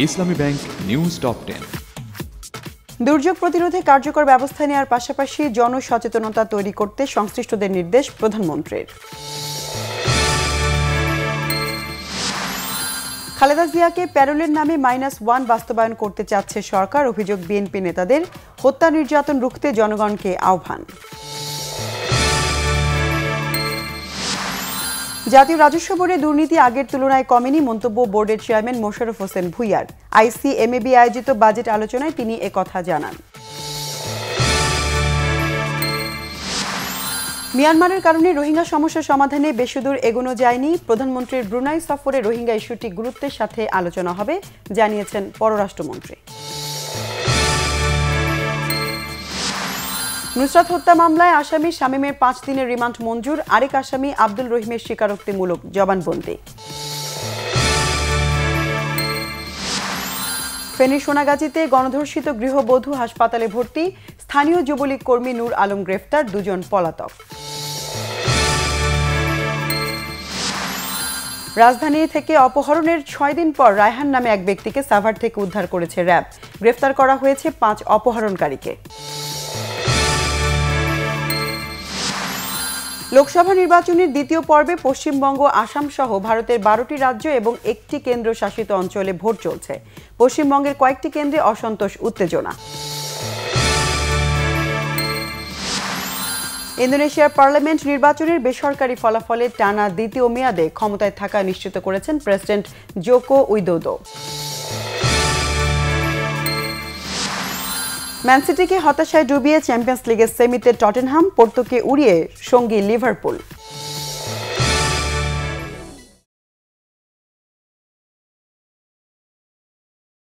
ইসলামী bank news top 10। দুর্যোগ প্রতিরোধে কার্যকর ব্যবস্থা নেওয়ার পাশাপাশি জনসচেতনতা তৈরি করতে সংশ্লিষ্টদের নির্দেশ প্রধানমন্ত্রীর। খালেদা জিয়াকে প্যারোলের নামে -1 বাস্তবায়ন করতে চাচ্ছে সরকার, অভিযোগ বিএনপি নেতাদের। হত্যা নির্যাতন রুখতে জনগণকে আহ্বান। জাতীয় রাজস্ব বোর্ডে দুর্নীতি আগের তুলনায় কমেনি, মন্তব্য বোর্ডের চেয়ারম্যান মোশাররফ হোসেন ভূঁইয়ার। ICMAB আয়োজিত বাজেট আলোচনায় তিনি একথা জানান। মিয়ানমারের কারণে রোহিঙ্গা সমস্যা সমাধানে বেশিদূর এগোনো যায়নি। প্রধানমন্ত্রীর ব্রুনাই সফরে রোহিঙ্গা ইস্যুটি গুরুত্বের সাথে আলোচনা হবে, জানিয়েছেন পররাষ্ট্রমন্ত্রী। নুসরাত হত্যা মামলায় আসামি শামীমের 5 দিনের রিমান্ড মঞ্জুর। আরেক আসামি আব্দুল রহিমের স্বীকারোক্তিমূলক জবানবন্দি। ফেনীর সোনাগাজীতে গণধর্ষিত গৃহবধূ হাসপাতালে ভর্তি। স্থানীয় যুবলীগ কর্মী নূর আলম গ্রেফতার, 2 জন পলাতক। রাজধানী থেকে অপহরণের 6 দিন পর রায়হান নামে এক ব্যক্তিকে সাভার থেকে উদ্ধার করেছে র্যাব। গ্রেফতার করা হয়েছে 5 অপহরণকারীকে। লোকসভা নির্বাচনের দ্বিতীয় পর্বে পশ্চিমবঙ্গ, আসাম সহ ভারতের 12টি রাজ্য এবং 1টি কেন্দ্রশাসিত অঞ্চলে ভোট চলছে। পশ্চিমবঙ্গের কয়েকটি কেন্দ্রে অসন্তোষ, উত্তেজনা। ইন্দোনেশিয়ার পার্লামেন্ট নির্বাচনের বেসরকারি ফলাফলে টানা দ্বিতীয় মেয়াদে ক্ষমতায় থাকা নিশ্চিত করেছেন প্রেসিডেন্ট জোকো উইদোদো। ম্যান সিটিকে হতাশায় ডুবিয়ে চ্যাম্পিয়ন্স লিগের সেমিতে টটেনহাম, পোর্তোকে উড়িয়ে সঙ্গী লিভারপুল।